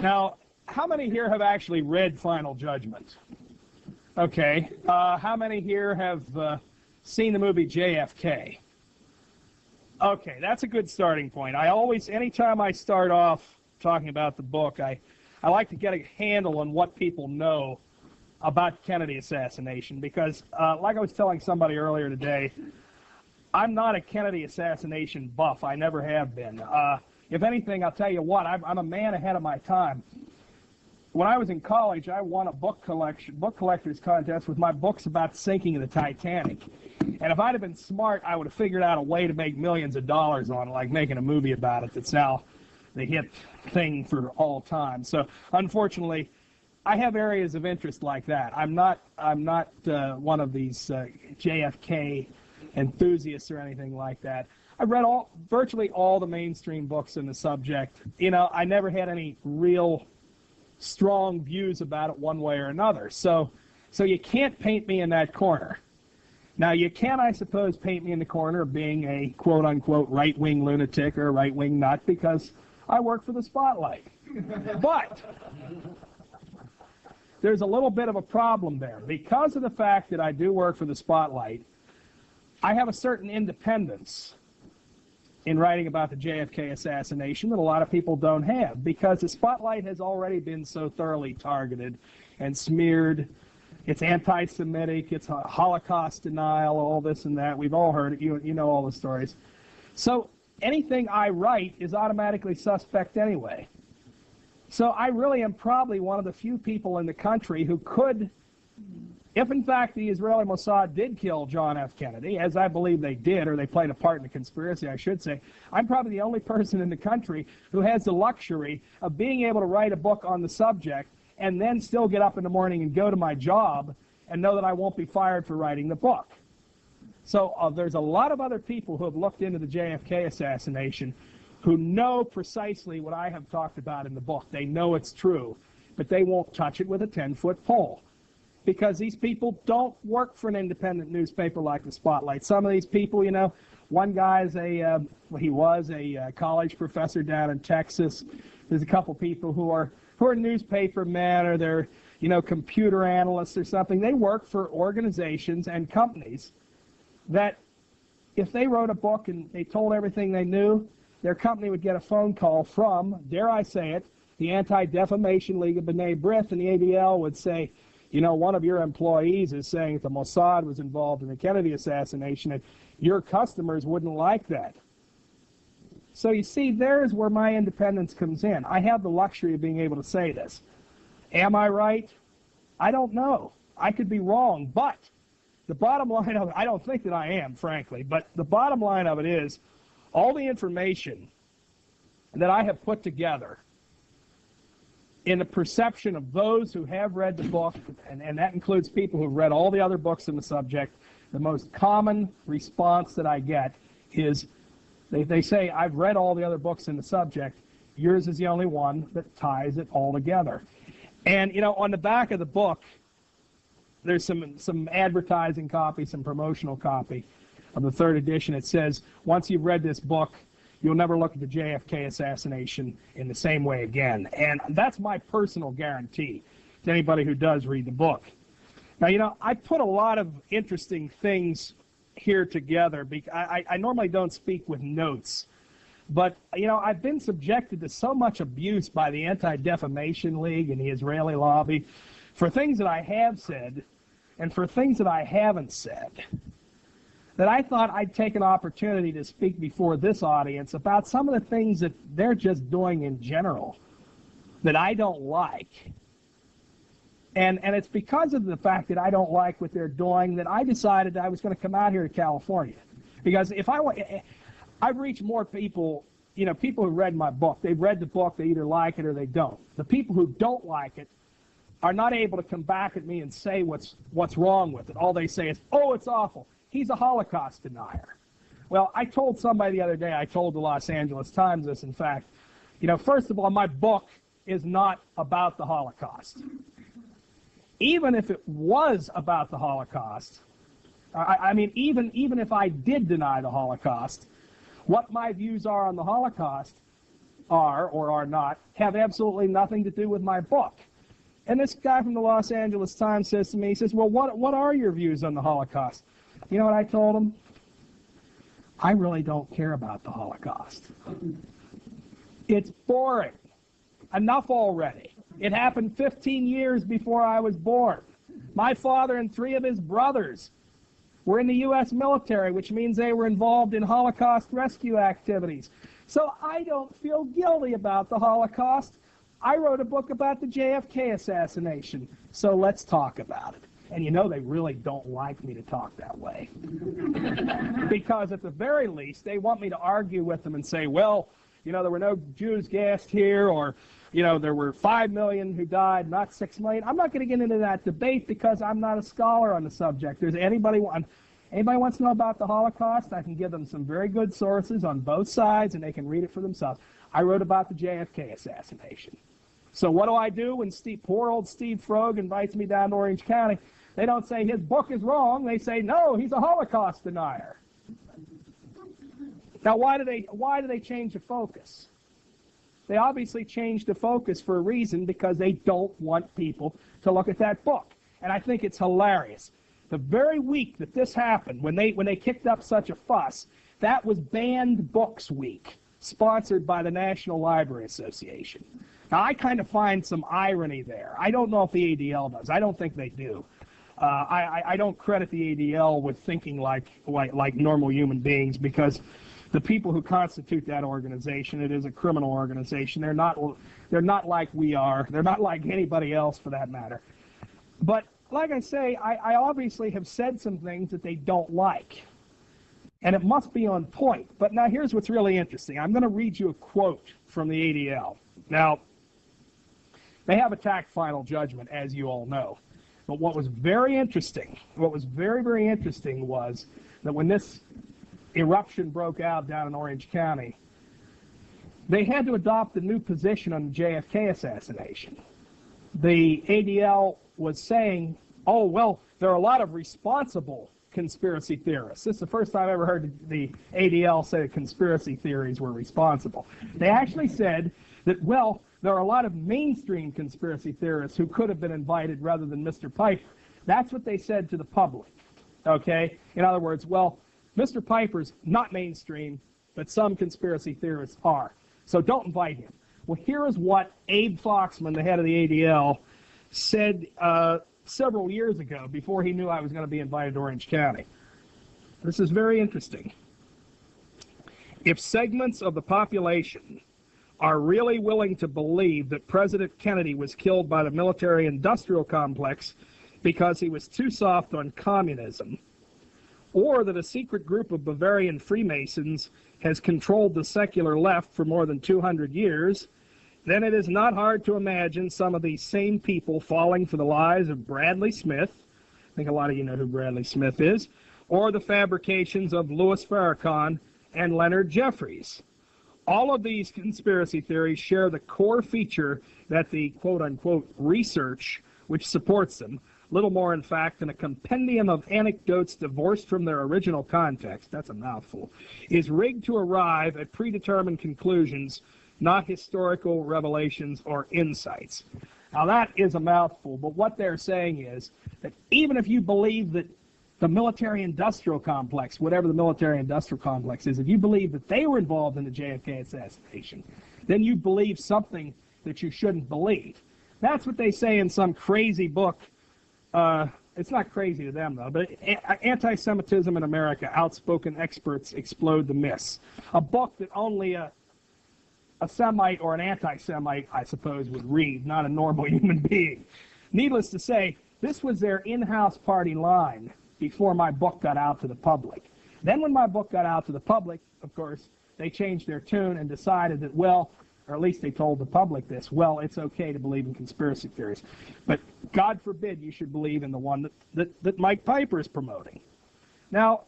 Now, how many here have actually read Final Judgment? Okay. How many here have seen the movie JFK? Okay, that's a good starting point. Anytime I start off talking about the book, I like to get a handle on what people know about Kennedy assassination because, like I was telling somebody earlier today, I'm not a Kennedy assassination buff. I never have been. If anything, I'll tell you what, I'm a man ahead of my time. When I was in college, I won a book collector's contest with my books about the sinking of the Titanic. And if I'd have been smart, I would have figured out a way to make millions of dollars on it, like making a movie about it that's now the hit thing for all time. So, unfortunately, I have areas of interest like that. I'm not one of these JFK enthusiasts or anything like that. I've read virtually all the mainstream books in the subject. You know, I never had any real strong views about it one way or another. So you can't paint me in that corner. Now, you can, I suppose, paint me in the corner of being a quote-unquote right-wing lunatic or a right-wing nut because I work for the Spotlight. But there's a little bit of a problem there. Because of the fact that I do work for the Spotlight, I have a certain independence in writing about the JFK assassination that a lot of people don't have, because the Spotlight has already been so thoroughly targeted and smeared. It's anti-Semitic, it's a Holocaust denial, all this and that. We've all heard it. You know all the stories. So anything I write is automatically suspect anyway. So I really am probably one of the few people in the country who could, if in fact the Israeli Mossad did kill John F. Kennedy, as I believe they did, or they played a part in the conspiracy, I should say, I'm probably the only person in the country who has the luxury of being able to write a book on the subject and then still get up in the morning and go to my job and know that I won't be fired for writing the book. So there's a lot of other people who have looked into the JFK assassination who know precisely what I have talked about in the book. They know it's true, but they won't touch it with a 10-foot pole, because these people don't work for an independent newspaper like the Spotlight. Some of these people, you know, one guy's he was a college professor down in Texas. There's a couple people who are newspaper men, or they're, you know, computer analysts or something. They work for organizations and companies that if they wrote a book and they told everything they knew, their company would get a phone call from, dare I say it, the Anti-Defamation League of B'nai B'rith, and the ADL would say, you know, one of your employees is saying that the Mossad was involved in the Kennedy assassination, and your customers wouldn't like that. So you see, there's where my independence comes in. I have the luxury of being able to say this. Am I right? I don't know. I could be wrong, but the bottom line of it, I don't think that I am, frankly, but the bottom line of it is all the information that I have put together in the perception of those who have read the book, and that includes people who've read all the other books in the subject, the most common response that I get is they say, I've read all the other books in the subject, yours is the only one that ties it all together. And, you know, on the back of the book, there's some advertising copy, some promotional copy of the third edition. It says, once you've read this book, you'll never look at the JFK assassination in the same way again. And that's my personal guarantee to anybody who does read the book. Now, you know, I put a lot of interesting things here together. I normally don't speak with notes. But, you know, I've been subjected to so much abuse by the Anti-Defamation League and the Israeli lobby for things that I have said and for things that I haven't said, that I thought I'd take an opportunity to speak before this audience about some of the things that they're just doing in general that I don't like. And it's because of the fact that I don't like what they're doing that I decided that I was going to come out here to California. Because if I've reached more people, you know, people who read my book. They've read the book, they either like it or they don't. The people who don't like it are not able to come back at me and say what's wrong with it. All they say is, oh, it's awful. He's a Holocaust denier. Well, I told somebody the other day, I told the Los Angeles Times this, in fact, you know, first of all, my book is not about the Holocaust. Even if it was about the Holocaust, I mean, even if I did deny the Holocaust, what my views are on the Holocaust are or are not have absolutely nothing to do with my book. And this guy from the Los Angeles Times says to me, he says, well, what are your views on the Holocaust? You know what I told him? I really don't care about the Holocaust. It's boring. Enough already. It happened 15 years before I was born. My father and 3 of his brothers were in the U.S. military, which means they were involved in Holocaust rescue activities. So I don't feel guilty about the Holocaust. I wrote a book about the JFK assassination, so let's talk about it. And you know they really don't like me to talk that way. Because at the very least, they want me to argue with them and say, well, you know, there were no Jews gassed here, or, you know, there were 5 million who died, not 6 million. I'm not going to get into that debate because I'm not a scholar on the subject. There's anybody wants to know about the Holocaust, I can give them some very good sources on both sides, and they can read it for themselves. I wrote about the JFK assassination. So what do when poor old Steve Frog invites me down to Orange County? They don't say his book is wrong. They say, no, he's a Holocaust denier. Now, why do they change the focus? They obviously changed the focus for a reason, because they don't want people to look at that book. And I think it's hilarious. The very week that this happened, when they kicked up such a fuss, that was Banned Books Week, sponsored by the National Library Association. Now, I kind of find some irony there. I don't know if the ADL does. I don't think they do. I don't credit the ADL with thinking like normal human beings, because the people who constitute that organization, it is a criminal organization. They're not like we are. They're not like anybody else, for that matter. But like I say, I obviously have said some things that they don't like, and it must be on point. But now here's what's really interesting. I'm going to read you a quote from the ADL. Now, they have attacked final judgment, as you all know. But what was very interesting, very interesting was that when this eruption broke out down in Orange County, they had to adopt a new position on the JFK assassination. The ADL was saying, oh, well, there are a lot of responsible conspiracy theorists. This is the first time I ever heard the ADL say that conspiracy theories were responsible. They actually said that, well, there are a lot of mainstream conspiracy theorists who could have been invited rather than Mr. Piper. That's what they said to the public, okay? In other words, well, Mr. Piper's not mainstream, but some conspiracy theorists are. So don't invite him. Well, here is what Abe Foxman, the head of the ADL, said several years ago, before he knew I was going to be invited to Orange County. This is very interesting. If segments of the population are really willing to believe that President Kennedy was killed by the military-industrial complex because he was too soft on communism, or that a secret group of Bavarian Freemasons has controlled the secular left for more than 200 years, then it is not hard to imagine some of these same people falling for the lies of Bradley Smith. I think a lot of you know who Bradley Smith is, or the fabrications of Louis Farrakhan and Leonard Jeffries. All of these conspiracy theories share the core feature that the quote-unquote research which supports them, little more in fact than a compendium of anecdotes divorced from their original context, that's a mouthful, is rigged to arrive at predetermined conclusions, not historical revelations or insights. Now that is a mouthful, but what they're saying is that even if you believe that the military-industrial complex, whatever the military-industrial complex is, if you believe that they were involved in the JFK assassination, then you believe something that you shouldn't believe. That's what they say in some crazy book. It's not crazy to them, though, but Anti-Semitism in America, Outspoken Experts Explode the Myths. A book that only a Semite or an anti-Semite, I suppose, would read, not a normal human being. Needless to say, this was their in-house party line before my book got out to the public. Then when my book got out to the public, of course, they changed their tune and decided that, well, or at least they told the public this, well, it's okay to believe in conspiracy theories. But God forbid you should believe in the one that Mike Piper is promoting. Now,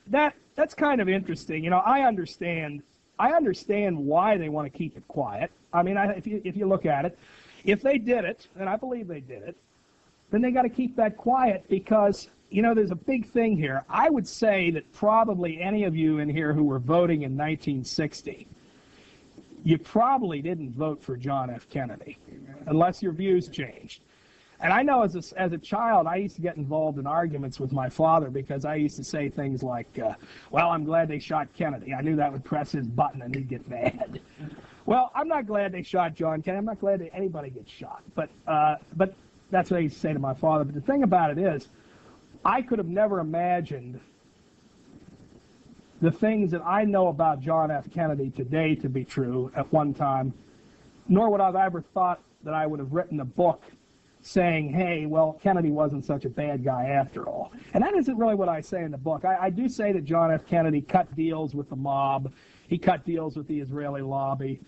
that's kind of interesting. You know, I understand why they want to keep it quiet. I mean, if you look at it, if they did it, and I believe they did it, then they got to keep that quiet because, you know, there's a big thing here. I would say that probably any of you in here who were voting in 1960, you probably didn't vote for John F. Kennedy, unless your views changed. And I know as a child, I used to get involved in arguments with my father because I used to say things like, well, I'm glad they shot Kennedy. I knew that would press his button and he'd get mad. Well, I'm not glad they shot John Kennedy. I'm not glad that anybody gets shot. But that's what I used to say to my father. But the thing about it is, I could have never imagined the things that I know about John F. Kennedy today to be true at one time, nor would I have ever thought that I would have written a book saying, hey, well, Kennedy wasn't such a bad guy after all. And that isn't really what I say in the book. I do say that John F. Kennedy cut deals with the mob. He cut deals with the Israeli lobby.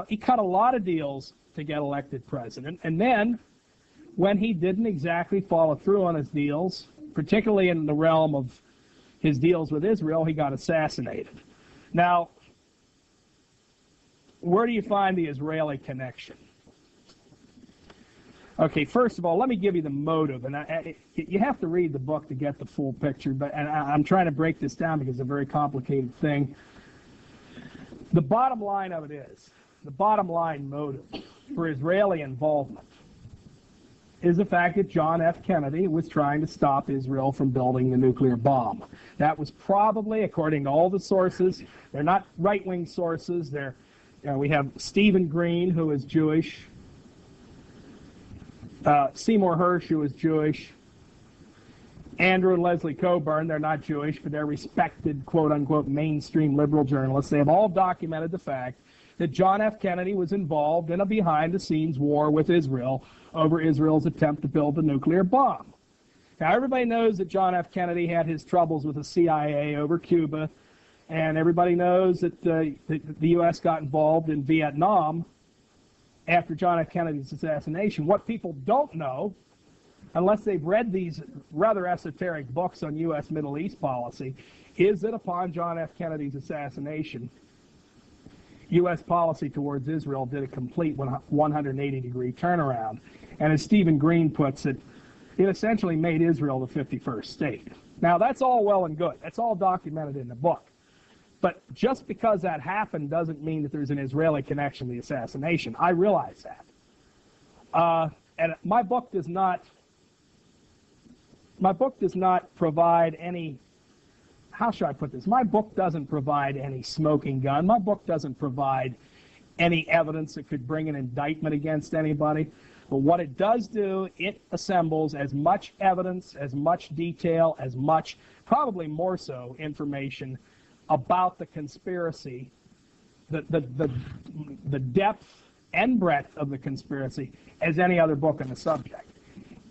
He cut a lot of deals to get elected president. And then, when he didn't exactly follow through on his deals, particularly in the realm of his deals with Israel, he got assassinated. Now, where do you find the Israeli connection? Okay, first of all, let me give you the motive, and you have to read the book to get the full picture, and I'm trying to break this down because it's a very complicated thing. The bottom line of it is, the bottom line motive for Israeli involvement is the fact that John F. Kennedy was trying to stop Israel from building the nuclear bomb. That was probably, according to all the sources, they're not right-wing sources, we have Stephen Green, who is Jewish, Seymour Hersh, who is Jewish, Andrew and Leslie Coburn, they're not Jewish, but they're respected, quote-unquote, mainstream liberal journalists. They have all documented the fact that John F. Kennedy was involved in a behind-the-scenes war with Israel over Israel's attempt to build the nuclear bomb. Now, everybody knows that John F. Kennedy had his troubles with the CIA over Cuba, and everybody knows that the U.S. got involved in Vietnam after John F. Kennedy's assassination. What people don't know, unless they've read these rather esoteric books on U.S. Middle East policy, is that upon John F. Kennedy's assassination, U.S. policy towards Israel did a complete 180-degree turnaround. And as Stephen Green puts it, it essentially made Israel the 51st state. Now, that's all well and good. That's all documented in the book. But just because that happened doesn't mean that there's an Israeli connection to the assassination. I realize that. And my book does not provide any, how should I put this? My book doesn't provide any smoking gun. My book doesn't provide any evidence that could bring an indictment against anybody. But what it does do, it assembles as much evidence, as much detail, as much, probably more so, information about the conspiracy, the depth and breadth of the conspiracy as any other book on the subject.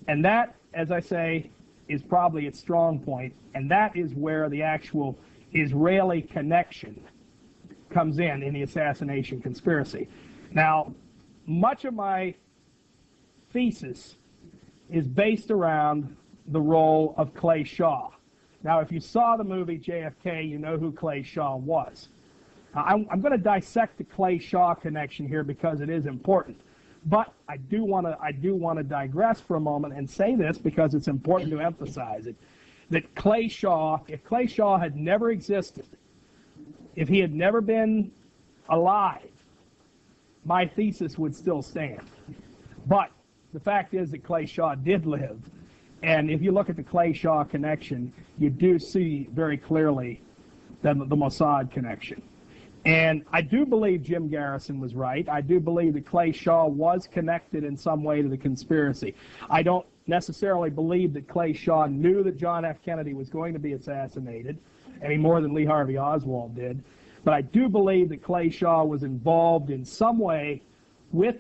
And that, as I say, is probably its strong point, and that is where the actual Israeli connection comes in the assassination conspiracy. Now, much of my thesis is based around the role of Clay Shaw. Now, if you saw the movie JFK, you know who Clay Shaw was. I'm going to dissect the Clay Shaw connection here because it is important. But I do want to digress for a moment and say this because it's important to emphasize it, that Clay Shaw, if Clay Shaw had never existed, if he had never been alive, my thesis would still stand. But the fact is that Clay Shaw did live. And if you look at the Clay Shaw connection, you do see very clearly the Mossad connection. And I do believe Jim Garrison was right. I do believe that Clay Shaw was connected in some way to the conspiracy. I don't necessarily believe that Clay Shaw knew that John F. Kennedy was going to be assassinated, any more than Lee Harvey Oswald did. But I do believe that Clay Shaw was involved in some way with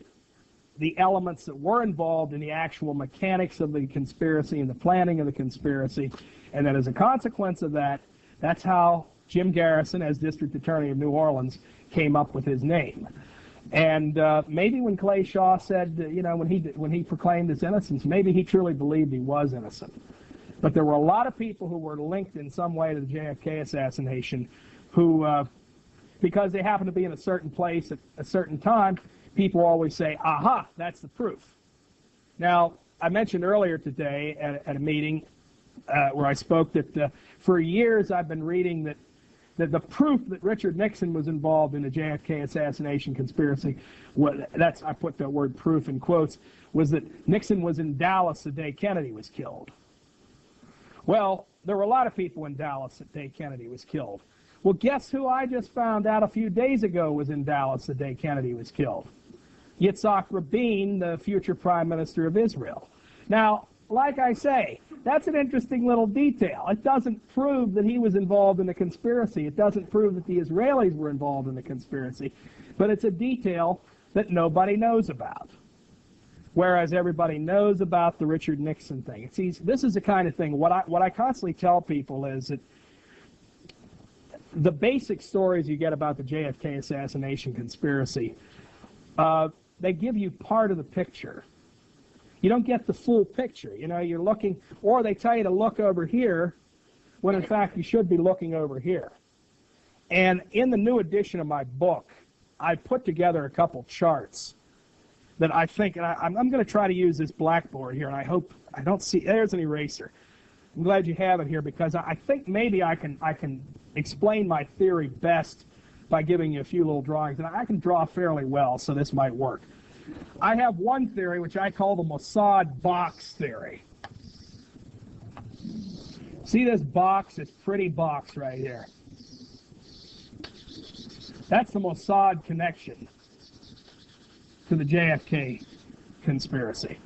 the elements that were involved in the actual mechanics of the conspiracy and the planning of the conspiracy, and that as a consequence of that, that's how Jim Garrison, as District Attorney of New Orleans, came up with his name. And maybe when Clay Shaw said, when he proclaimed his innocence, maybe he truly believed he was innocent. But there were a lot of people who were linked in some way to the JFK assassination who, because they happened to be in a certain place at a certain time, people always say, aha, that's the proof. Now, I mentioned earlier today at a meeting where I spoke that for years I've been reading that that the proof that Richard Nixon was involved in the JFK assassination conspiracy, I put the word proof in quotes, was that Nixon was in Dallas the day Kennedy was killed. Well, there were a lot of people in Dallas the day Kennedy was killed. Well, guess who I just found out a few days ago was in Dallas the day Kennedy was killed? Yitzhak Rabin, the future Prime Minister of Israel. Now, like I say, that's an interesting little detail. It doesn't prove that he was involved in the conspiracy. It doesn't prove that the Israelis were involved in the conspiracy. But it's a detail that nobody knows about. Whereas everybody knows about the Richard Nixon thing. This is the kind of thing, what I constantly tell people is that the basic stories you get about the JFK assassination conspiracy, they give you part of the picture. You don't get the full picture. You know, you're looking, or they tell you to look over here, when in fact you should be looking over here. And in the new edition of my book, I put together a couple charts that I think, and I'm going to try to use this blackboard here, and I hope I don't see, there's an eraser. I'm glad you have it here because I think maybe I can explain my theory best by giving you a few little drawings, and I can draw fairly well, so this might work. I have one theory which I call the Mossad box theory. See this box, this pretty box right here? That's the Mossad connection to the JFK conspiracy.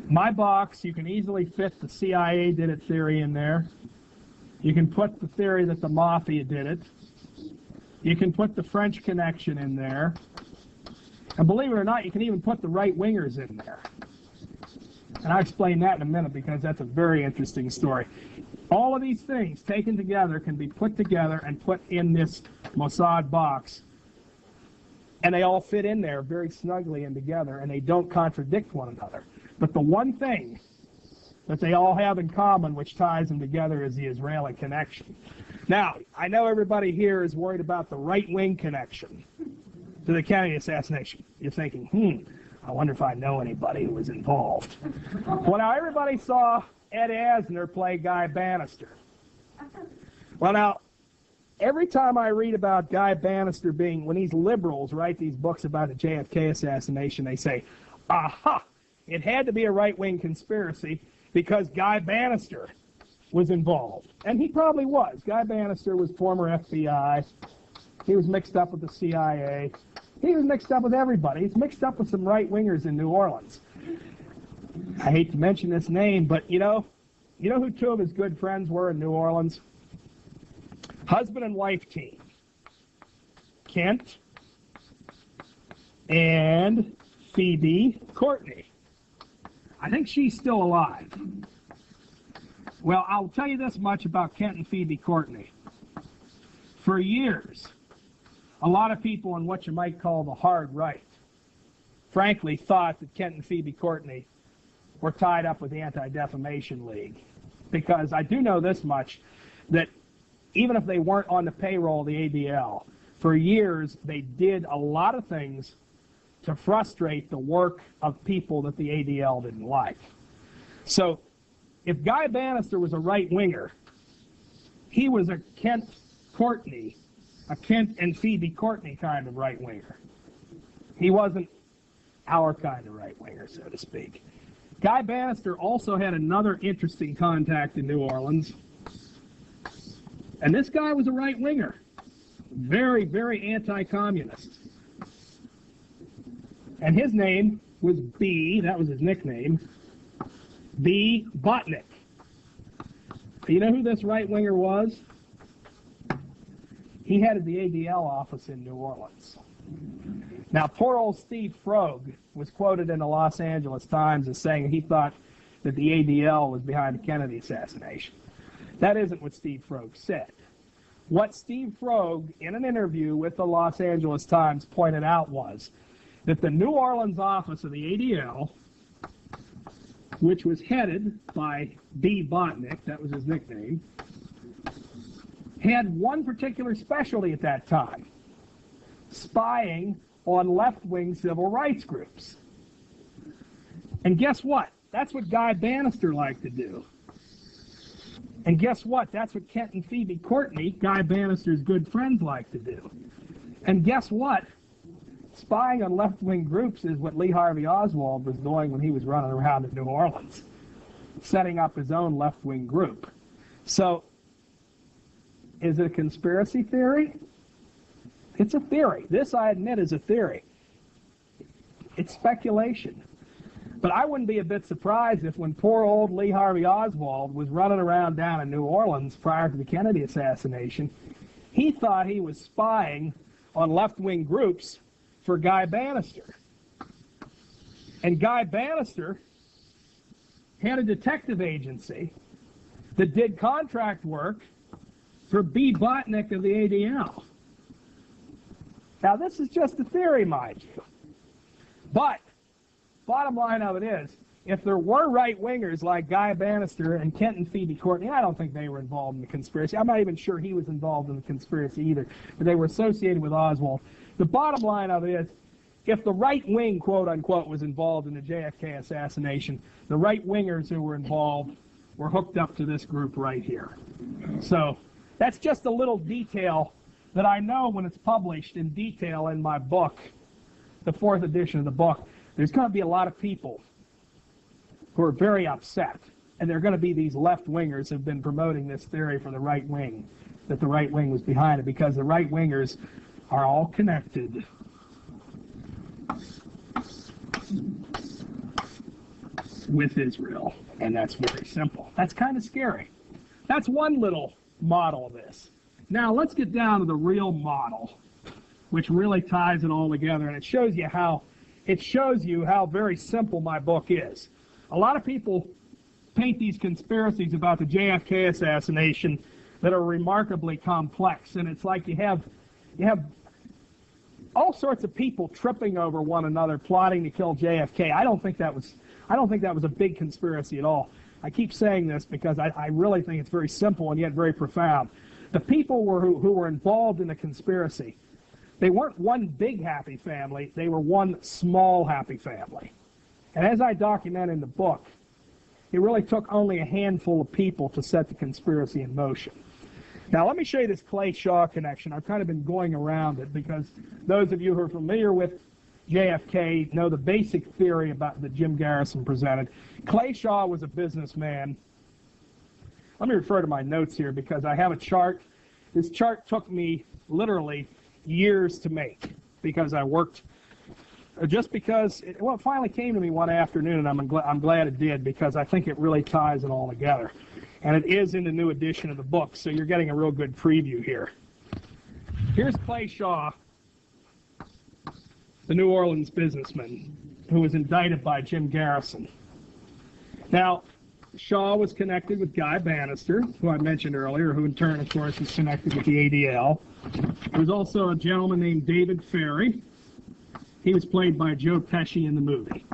My box, you can easily fit the CIA did it theory in there. You can put the theory that the Mafia did it. You can put the French connection in there. And believe it or not, you can even put the right-wingers in there. And I'll explain that in a minute because that's a very interesting story. All of these things taken together can be put together and put in this Mossad box. And they all fit in there very snugly and together, and they don't contradict one another. But the one thing that they all have in common which ties them together is the Israeli connection. Now, I know everybody here is worried about the right-wing connection to the Kennedy assassination. You're thinking, I wonder if I know anybody who was involved. Well, now everybody saw Ed Asner play Guy Bannister. Well, now, every time I read about Guy Bannister being, when these liberals write these books about the JFK assassination, they say, aha, it had to be a right-wing conspiracy because Guy Bannister was involved. And he probably was. Guy Bannister was former FBI. He was mixed up with the CIA. He was mixed up with everybody. He's mixed up with some right-wingers in New Orleans. I hate to mention this name, but you know who two of his good friends were in New Orleans? Husband and wife team. Kent and Phoebe Courtney. I think she's still alive. Well, I'll tell you this much about Kent and Phoebe Courtney. For years, a lot of people in what you might call the hard right, frankly, thought that Kent and Phoebe Courtney were tied up with the Anti-Defamation League. Because I do know this much, that even if they weren't on the payroll of the ADL, for years they did a lot of things to frustrate the work of people that the ADL didn't like. So if Guy Bannister was a right-winger, he was a Kent and Phoebe Courtney kind of right-winger. He wasn't our kind of right-winger, so to speak. Guy Bannister also had another interesting contact in New Orleans, and this guy was a right-winger, very, very anti-communist. And his name was B, that was his nickname, B. Botnick. You know who this right-winger was? He headed the ADL office in New Orleans. Now, poor old Steve Frog was quoted in the Los Angeles Times as saying he thought that the ADL was behind the Kennedy assassination. That isn't what Steve Frog said. What Steve Frog, in an interview with the Los Angeles Times, pointed out was that the New Orleans office of the ADL, which was headed by B. Botnick, that was his nickname, had one particular specialty at that time: spying on left-wing civil rights groups. And guess what? That's what Guy Bannister liked to do. And guess what? That's what Kent and Phoebe Courtney, Guy Bannister's good friends, like to do. And guess what? Spying on left-wing groups is what Lee Harvey Oswald was doing when he was running around in New Orleans, setting up his own left-wing group. So, is it a conspiracy theory? It's a theory. This, I admit, is a theory. It's speculation. But I wouldn't be a bit surprised if when poor old Lee Harvey Oswald was running around down in New Orleans prior to the Kennedy assassination, he thought he was spying on left-wing groups for Guy Bannister. And Guy Bannister had a detective agency that did contract work for B. Botnick of the ADL. Now, this is just a theory, mind you. But bottom line of it is, if there were right-wingers like Guy Bannister and Kent and Phoebe Courtney, I don't think they were involved in the conspiracy. I'm not even sure he was involved in the conspiracy either, but they were associated with Oswald. The bottom line of it is, if the right wing, quote-unquote, was involved in the JFK assassination, the right-wingers who were involved were hooked up to this group right here. So that's just a little detail that I know when it's published in detail in my book, the 4th edition of the book, there's going to be a lot of people who are very upset. And there are going to be these left-wingers who have been promoting this theory for the right wing, that the right wing was behind it, because the right-wingers are all connected with Israel. And that's very simple. That's kind of scary. That's one little model of this. Now let's get down to the real model, which really ties it all together, and it shows you how very simple my book is. A lot of people paint these conspiracies about the JFK assassination that are remarkably complex, and it's like you have all sorts of people tripping over one another, plotting to kill JFK. I don't think that was a big conspiracy at all. I keep saying this because I really think it's very simple and yet very profound. The people who were involved in the conspiracy, they weren't one big happy family, they were one small happy family. And as I document in the book, it really took only a handful of people to set the conspiracy in motion. Now let me show you this Clay-Shaw connection. I've kind of been going around it because those of you who are familiar with JFK know the basic theory about that Jim Garrison presented. Clay-Shaw was a businessman. Let me refer to my notes here because I have a chart. This chart took me literally years to make because I worked, just because, it finally came to me one afternoon, and I'm glad it did because I think it really ties it all together. And it is in the new edition of the book, so you're getting a real good preview here. Here's Clay-Shaw, the New Orleans businessman who was indicted by Jim Garrison. Now, Shaw was connected with Guy Bannister, who I mentioned earlier, who in turn, of course, is connected with the ADL. There was also a gentleman named David Ferry. He was played by Joe Pesci in the movie.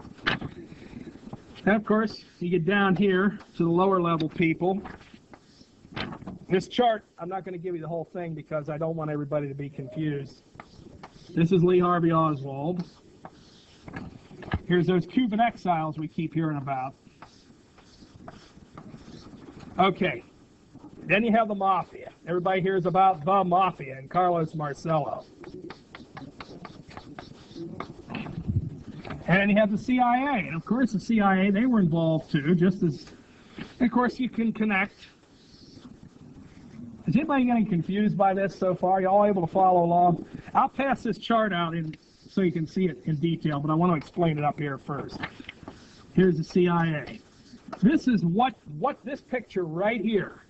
And of course, you get down here to the lower level people. This chart, I'm not going to give you the whole thing because I don't want everybody to be confused. This is Lee Harvey Oswald. Here's those Cuban exiles we keep hearing about. Okay, then you have the Mafia. Everybody hears about the Mafia and Carlos Marcello. And then you have the CIA, and of course the CIA, they were involved too, just as, and of course you can connect. Is anybody getting confused by this so far? You all able to follow along? I'll pass this chart out so you can see it in detail, but I want to explain it up here first. Here's the CIA. This is what this picture right here,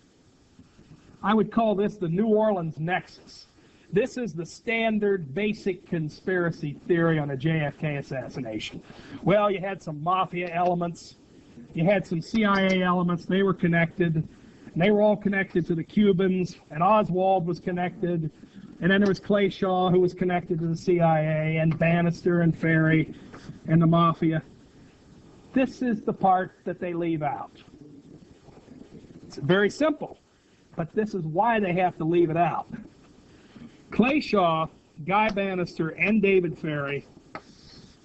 I would call this the New Orleans nexus. This is the standard basic conspiracy theory on a JFK assassination. Well, you had some Mafia elements, you had some CIA elements, they were connected, and they were all connected to the Cubans, and Oswald was connected, and then there was Clay-Shaw who was connected to the CIA, and Bannister and Ferry and the Mafia. This is the part that they leave out. It's very simple, but this is why they have to leave it out. Clay-Shaw, Guy Bannister, and David Ferry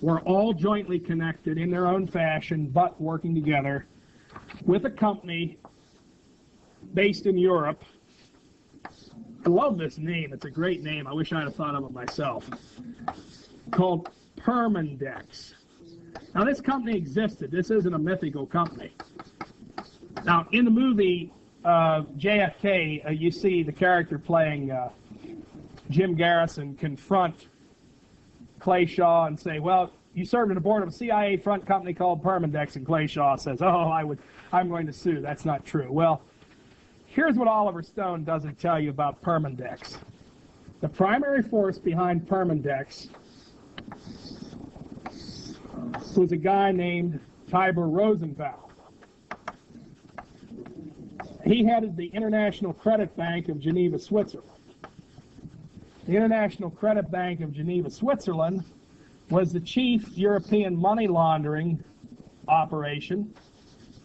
were all jointly connected in their own fashion, but working together with a company based in Europe. I love this name. It's a great name. I wish I'd have thought of it myself. Called Permindex. Now, this company existed. This isn't a mythical company. Now, in the movie JFK, you see the character playing Jim Garrison confront Clay Shaw and say, well, you served on the board of a CIA front company called Permindex, and Clay Shaw says, oh, I'm going to sue. That's not true. Well, here's what Oliver Stone doesn't tell you about Permindex. The primary force behind Permindex was a guy named Tibor Rosenbaum. He headed the International Credit Bank of Geneva, Switzerland. The International Credit Bank of Geneva, Switzerland was the chief European money laundering operation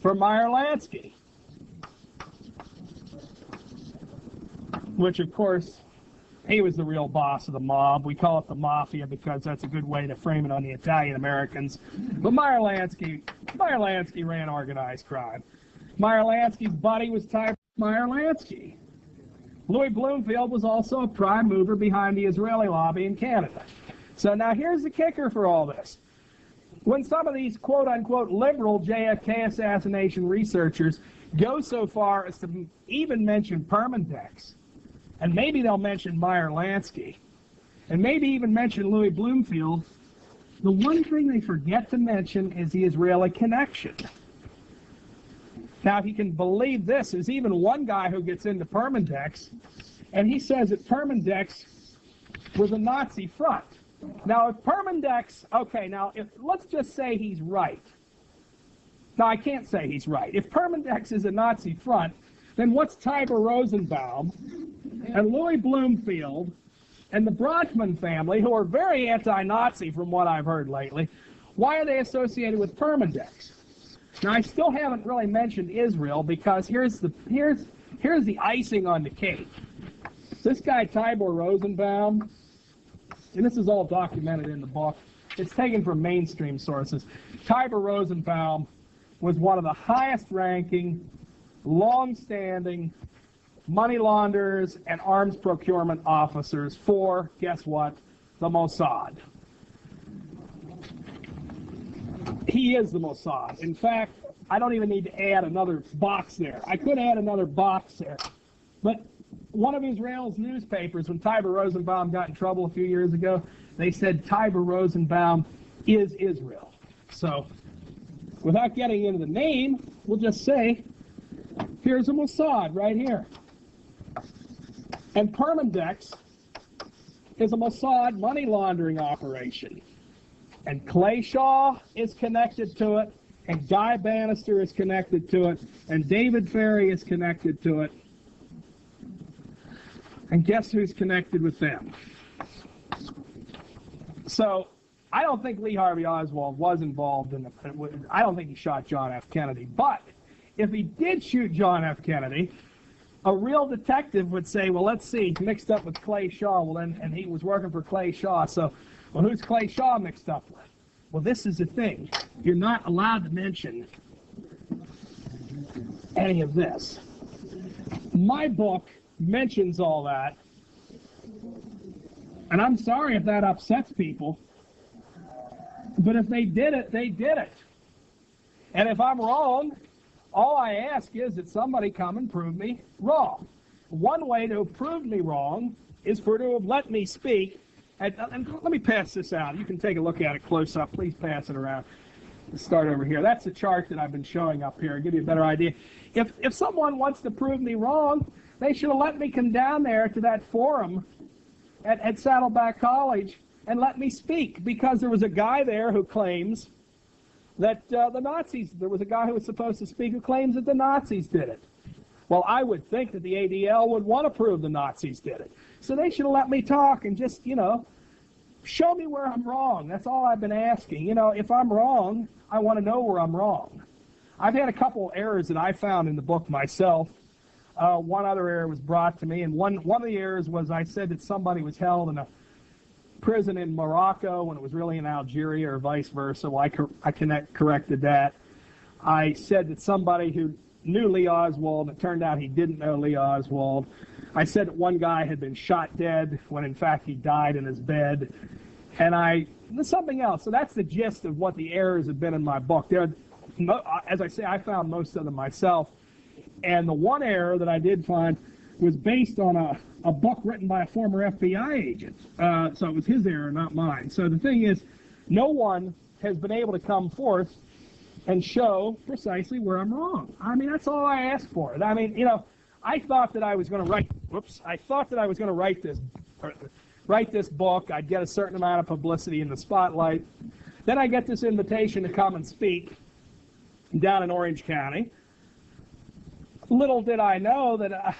for Meyer Lansky, which, of course, he was the real boss of the mob. We call it the mafia because that's a good way to frame it on the Italian Americans. But Meyer Lansky ran organized crime. Meyer Lansky's buddy was Tibor Meyer Lansky. Louis Bloomfield was also a prime mover behind the Israeli lobby in Canada. So now here's the kicker for all this. When some of these quote-unquote liberal JFK assassination researchers go so far as to even mention Permindex, and maybe they'll mention Meyer Lansky, and maybe even mention Louis Bloomfield, the one thing they forget to mention is the Israeli connection. Now, if you can believe this, there's even one guy who gets into Permindex, and he says that Permindex was a Nazi front. Now, if Permindex, okay, now, let's just say he's right. Now, I can't say he's right. If Permindex is a Nazi front, then what's Tibor Rosenbaum and Louis Bloomfield and the Bronfman family, who are very anti-Nazi from what I've heard lately, why are they associated with Permindex? Now, I still haven't really mentioned Israel because here's the icing on the cake. This guy, Tibor Rosenbaum, and this is all documented in the book. It's taken from mainstream sources. Tibor Rosenbaum was one of the highest-ranking, long-standing money launderers and arms procurement officers for, guess what, the Mossad. He is the Mossad. In fact, I don't even need to add another box there. I could add another box there. But one of Israel's newspapers, when Tibor Rosenbaum got in trouble a few years ago, they said Tibor Rosenbaum is Israel. So, without getting into the name, we'll just say, here's a Mossad right here. And Permindex is a Mossad money laundering operation. And Clay Shaw is connected to it, and Guy Bannister is connected to it, and David Ferry is connected to it. And guess who's connected with them? So, I don't think Lee Harvey Oswald was involved in I don't think he shot John F. Kennedy. But if he did shoot John F. Kennedy, a real detective would say, well, let's see, mixed up with Clay Shaw. Well, then, and he was working for Clay Shaw. So, well, who's Clay Shaw mixed up with? Well, this is the thing. You're not allowed to mention any of this. My book mentions all that. And I'm sorry if that upsets people. But if they did it, they did it. And if I'm wrong, all I ask is that somebody come and prove me wrong. One way to prove me wrong is for to have let me speak. And let me pass this out. You can take a look at it close up. Please pass it around. Let's start over here. That's the chart that I've been showing up here. I'll give you a better idea. If someone wants to prove me wrong, they should have let me come down there to that forum at Saddleback College and let me speak, because there was a guy there who claims that the Nazis, there was a guy who was supposed to speak who claims that the Nazis did it. Well, I would think that the ADL would want to prove the Nazis did it. So they should have let me talk and just, show me where I'm wrong. That's all I've been asking. If I'm wrong, I want to know where I'm wrong. I've had a couple errors that I found in the book myself. One other error was brought to me, and one of the errors was I said that somebody was held in a prison in Morocco when it was really in Algeria, or vice versa. Well, I corrected that. I said that somebody who knew Lee Oswald. It turned out he didn't know Lee Oswald. I said that one guy had been shot dead when in fact he died in his bed. And there's something else. So that's the gist of what the errors have been in my book. As I say, I found most of them myself. And the one error that I did find was based on a book written by a former FBI agent. So it was his error, not mine. So the thing is, no one has been able to come forth and show precisely where I'm wrong. I mean, that's all I ask for. I mean, you know, I thought that I was going to write. I thought that I was going to write this book. I'd get a certain amount of publicity in the spotlight. Then I get this invitation to come and speak down in Orange County. Little did I know that.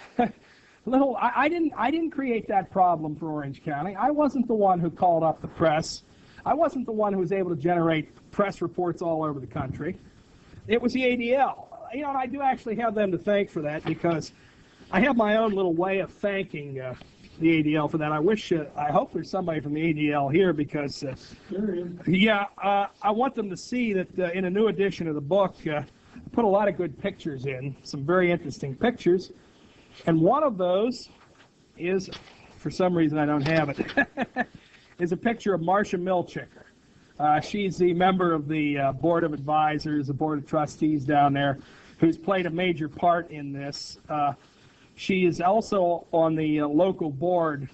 I didn't create that problem for Orange County. I wasn't the one who called up the press. I wasn't the one who was able to generate press reports all over the country. It was the ADL. You know, and I do actually have them to thank for that, because I have my own little way of thanking the ADL for that. I hope there's somebody from the ADL here, because I want them to see that in a new edition of the book, put a lot of good pictures in, some very interesting pictures. And one of those is, for some reason I don't have it, is a picture of Marcia Milchiker. She's the member of the Board of Advisors, the Board of Trustees down there, who's played a major part in this. She is also on the local board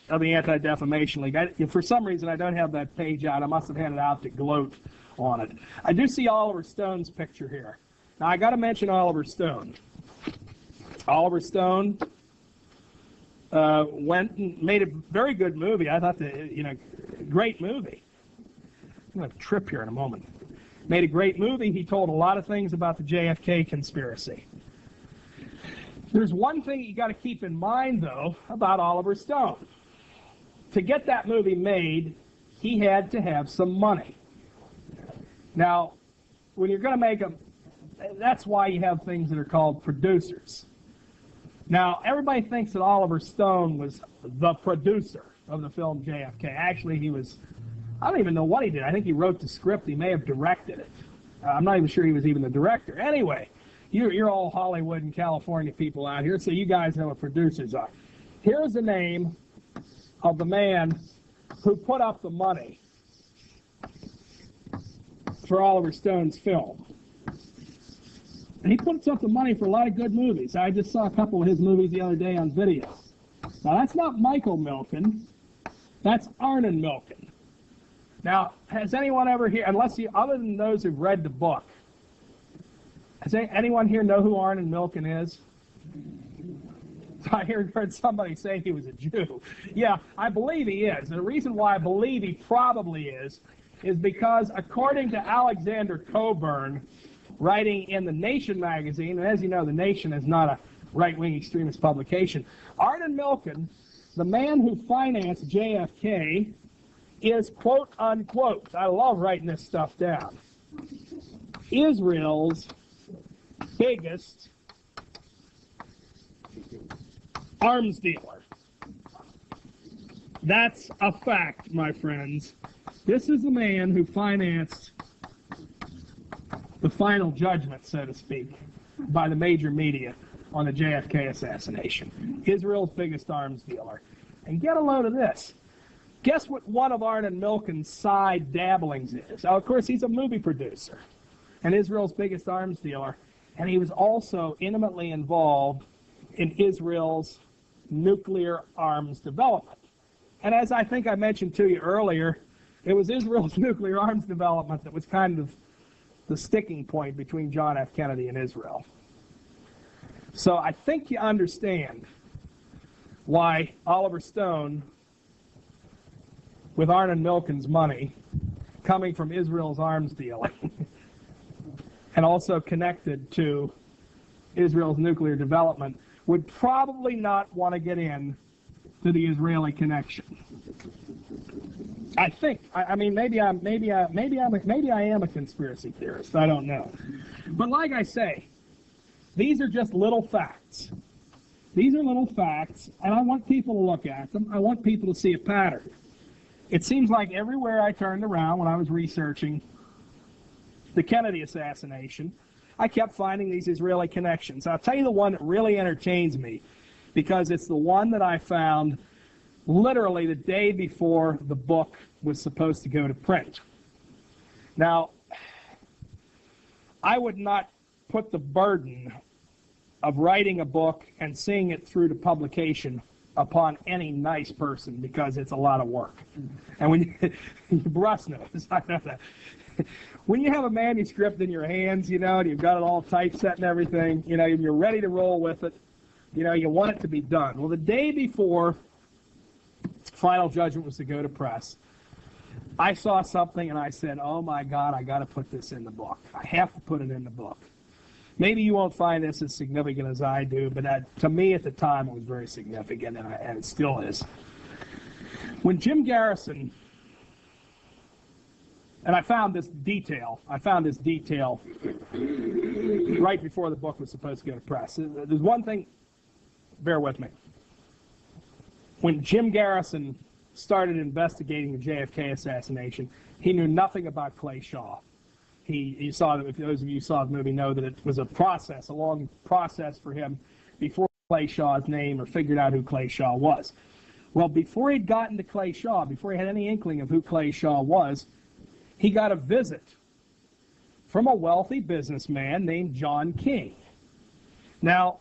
of the Anti-Defamation League. For some reason, I don't have that page out. I must have had it out to gloat on it. I do see Oliver Stone's picture here. Now, I got to mention Oliver Stone. Oliver Stone went and made a very good movie. I thought great movie. I'm going to trip here in a moment. Made a great movie. He told a lot of things about the JFK conspiracy. There's one thing you got to keep in mind, though, about Oliver Stone. To get that movie made, he had to have some money. Now, when you're going to make them, that's why you have things that are called producers. Now, everybody thinks that Oliver Stone was the producer of the film JFK. Actually, he was, I don't even know what he did. I think he wrote the script. He may have directed it. I'm not even sure he was even the director. Anyway, you're all Hollywood and California people out here, so you guys know what producers are. Here's the name of the man who put up the money for Oliver Stone's film. And he puts up the money for a lot of good movies. I just saw a couple of his movies the other day on video. Now, that's not Michael Milken. That's Arnon Milken. Now, has anyone ever here, other than those who've read the book, has anyone here know who Arnon Milken is? I heard somebody say he was a Jew. Yeah, I believe he is. And the reason why I believe he probably is because according to Alexander Coburn, writing in the Nation magazine, and as you know, the Nation is not a right-wing extremist publication, Arnon Milken, the man who financed JFK, is, quote, unquote, I love writing this stuff down, Israel's biggest arms dealer. That's a fact, my friends. This is the man who financed the final judgment, so to speak, by the major media on the JFK assassination. Israel's biggest arms dealer. And get a load of this. Guess what one of Arnon Milken's side dabblings is? Now, of course, he's a movie producer and Israel's biggest arms dealer, and he was also intimately involved in Israel's nuclear arms development. And as I think I mentioned to you earlier, it was Israel's nuclear arms development that was kind of the sticking point between John F. Kennedy and Israel. So I think you understand why Oliver Stone, with Arnon Milken's money, coming from Israel's arms dealing, and also connected to Israel's nuclear development, would probably not want to get in to the Israeli connection. I think. I mean, maybe I am a conspiracy theorist. I don't know. But like I say, these are just little facts. These are little facts, and I want people to look at them. I want people to see a pattern. It seems like everywhere I turned around when I was researching the Kennedy assassination, I kept finding these Israeli connections. I'll tell you the one that really entertains me, because it's the one that I found literally the day before the book was supposed to go to print. Now, I would not put the burden of writing a book and seeing it through to publication upon any nice person, because it's a lot of work. And when Russ knows, I know that. When you have a manuscript in your hands, you know, and you've got it all typeset and everything, you know, and you're ready to roll with it, you know, you want it to be done. Well, the day before Final Judgment was to go to press, I saw something and I said, oh my God, I got to put this in the book. I have to put it in the book. Maybe you won't find this as significant as I do, but to me at the time it was very significant, and it still is. When Jim Garrison, and I found this detail right before the book was supposed to go to press. There's one thing, bear with me. When Jim Garrison started investigating the JFK assassination, he knew nothing about Clay Shaw. He saw that, if those of you who saw the movie know that it was a process, a long process for him before Clay Shaw's name, or figured out who Clay Shaw was. Well, before he'd gotten to Clay Shaw, before he had any inkling of who Clay Shaw was, he got a visit from a wealthy businessman named John King. Now,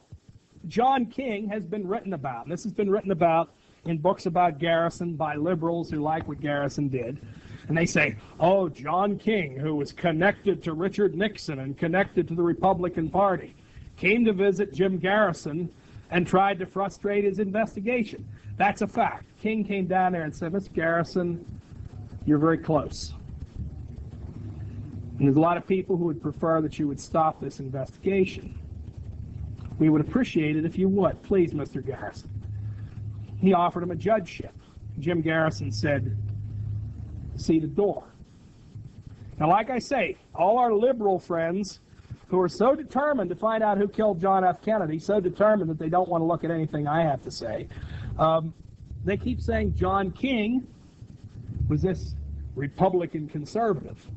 John King has been written about, and this has been written about in books about Garrison by liberals who like what Garrison did. And they say, oh, John King, who was connected to Richard Nixon and connected to the Republican Party, came to visit Jim Garrison and tried to frustrate his investigation. That's a fact. King came down there and said, Mr. Garrison, you're very close. And there's a lot of people who would prefer that you would stop this investigation. We would appreciate it if you would. Please, Mr. Garrison. He offered him a judgeship. Jim Garrison said, see the door. Now, like I say, all our liberal friends who are so determined to find out who killed John F. Kennedy, so determined that they don't want to look at anything I have to say, they keep saying John King was this Republican conservative.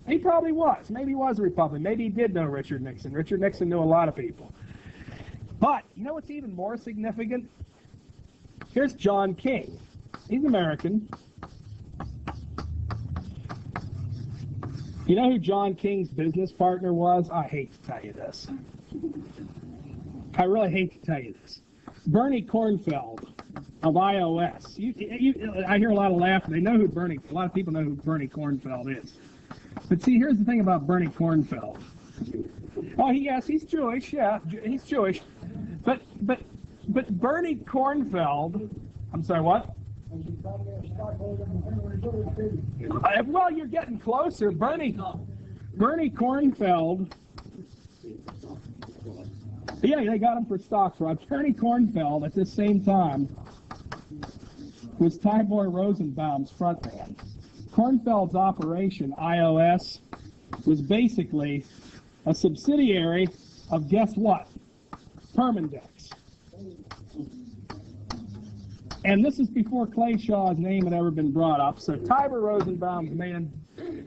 He probably was. Maybe he was a Republican. Maybe he did know Richard Nixon. Richard Nixon knew a lot of people. But you know what's even more significant? Here's John King. He's American. You know who John King's business partner was? I hate to tell you this. I really hate to tell you this. Bernie Kornfeld of iOS. I hear a lot of laughing. They know who a lot of people know who Bernie Kornfeld is. But see, here's the thing about Bernie Kornfeld. Oh, yes, he's Jewish. Yeah, he's Jewish. But Bernie Kornfeld. I'm sorry, what? Well, you're getting closer. Bernie Kornfeld. Yeah, they got him for stocks, right? Bernie Kornfeld at this same time was Tybor Rosenbaum's frontman. Kornfeld's operation, iOS, was basically a subsidiary of, guess what? Permindex. And this is before Clay Shaw's name had ever been brought up. So Tybor Rosenbaum's man,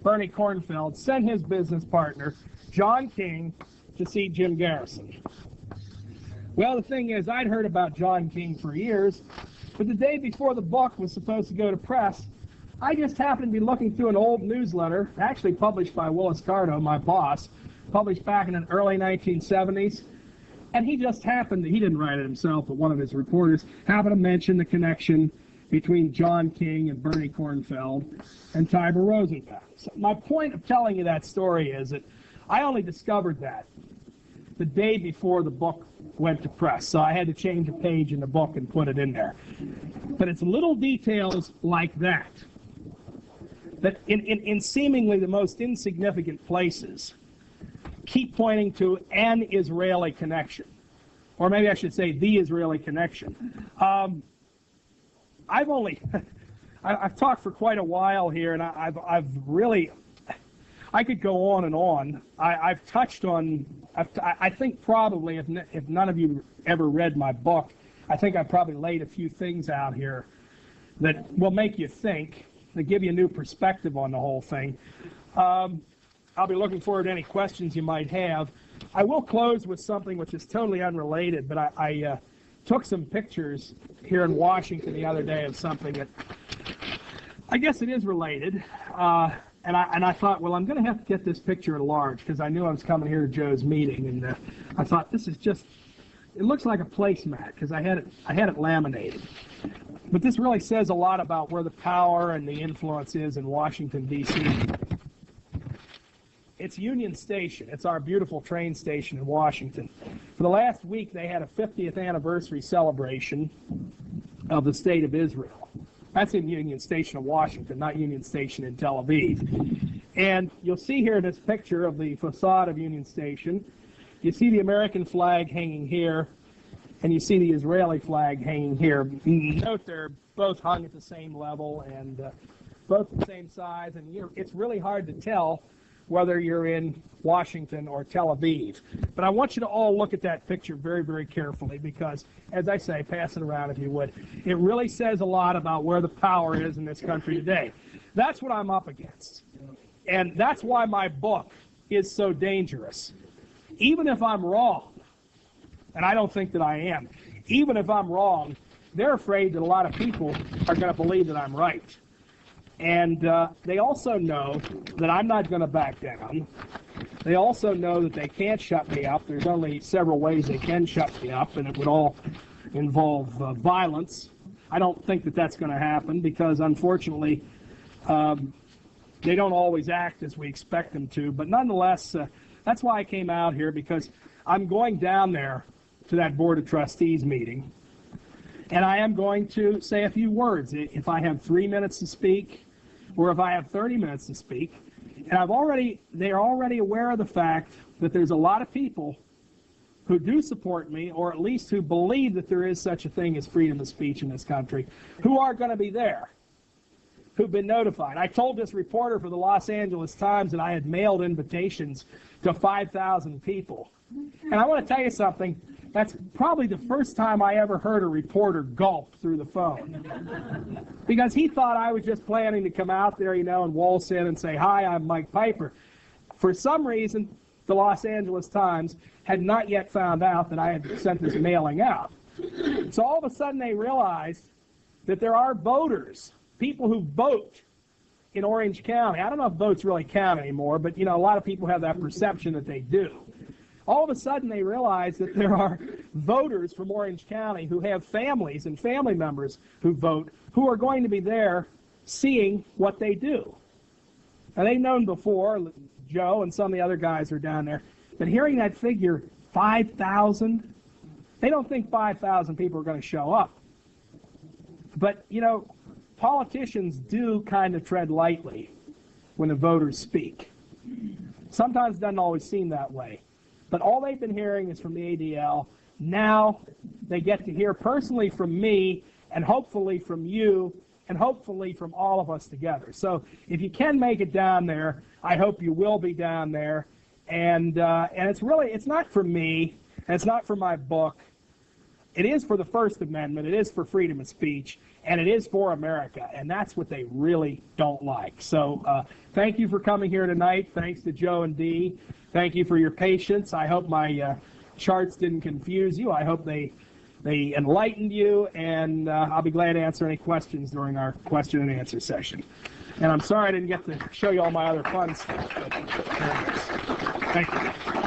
Bernie Kornfeld, sent his business partner, John King, to see Jim Garrison. Well, the thing is, I'd heard about John King for years, but the day before the book was supposed to go to press, I just happened to be looking through an old newsletter, actually published by Willis Carto, my boss, published back in the early 1970s. And he just happened, he didn't write it himself, but one of his reporters happened to mention the connection between John King and Bernie Kornfeld and Tybor Rosenbaum. So my point of telling you that story is that I only discovered that the day before the book went to press, so I had to change a page in the book and put it in there. But it's little details like that, that in seemingly the most insignificant places, keep pointing to an Israeli connection, or maybe I should say the Israeli connection. I've talked for quite a while here, and I've really, I could go on and on. I've touched on, I think probably if none of you ever read my book, I think I probably laid a few things out here that will make you think, that give you a new perspective on the whole thing. I'll be looking forward to any questions you might have. I will close with something which is totally unrelated, but I took some pictures here in Washington the other day of something that I guess it is related. And I thought, well, I'm going to have to get this picture enlarged because I knew I was coming here to Joe's meeting, and I thought this is just, it looks like a placemat because I had it laminated. But this really says a lot about where the power and the influence is in Washington, D.C. It's Union Station. It's our beautiful train station in Washington. For the last week, they had a 50th anniversary celebration of the State of Israel. That's in Union Station of Washington, not Union Station in Tel Aviv. And you'll see here this picture of the facade of Union Station. You see the American flag hanging here, and you see the Israeli flag hanging here. Note they're both hung at the same level and both the same size, and it's really hard to tell whether you're in Washington or Tel Aviv. But I want you to all look at that picture very, very carefully because, as I say, pass it around if you would. It really says a lot about where the power is in this country today. That's what I'm up against. And that's why my book is so dangerous. Even if I'm wrong, and I don't think that I am, even if I'm wrong, they're afraid that a lot of people are going to believe that I'm right. And they also know that I'm not going to back down. They also know that they can't shut me up. There's only several ways they can shut me up, and it would all involve violence. I don't think that that's going to happen because, unfortunately, they don't always act as we expect them to. But nonetheless, that's why I came out here, because I'm going down there to that Board of Trustees meeting, and I am going to say a few words. If I have 3 minutes to speak, or if I have 30 minutes to speak, and they're already aware of the fact that there's a lot of people who do support me, or at least who believe that there is such a thing as freedom of speech in this country, who are going to be there, who've been notified. I told this reporter for the Los Angeles Times that I had mailed invitations to 5,000 people. And I want to tell you something. That's probably the first time I ever heard a reporter gulp through the phone. Because he thought I was just planning to come out there, and waltz in and say, "Hi, I'm Mike Piper." For some reason, the Los Angeles Times had not yet found out that I had sent this mailing out. So all of a sudden they realized that there are voters, people who vote in Orange County. I don't know if votes really count anymore, but a lot of people have that perception that they do. All of a sudden they realize that there are voters from Orange County who have families and family members who vote, who are going to be there seeing what they do. Now, they've known before, Joe and some of the other guys are down there, but hearing that figure, 5,000, they don't think 5,000 people are going to show up. But, politicians do kind of tread lightly when the voters speak. Sometimes it doesn't always seem that way. But all they've been hearing is from the ADL. Now they get to hear personally from me, and hopefully from you, and hopefully from all of us together. So if you can make it down there, I hope you will be down there. And it's not for me, and it's not for my book. It is for the First Amendment. It is for freedom of speech, and it is for America. And that's what they really don't like. So thank you for coming here tonight. Thanks to Joe and Dee. Thank you for your patience. I hope my charts didn't confuse you. I hope they enlightened you, and I'll be glad to answer any questions during our question and answer session. And I'm sorry I didn't get to show you all my other fun stuff. But thank you.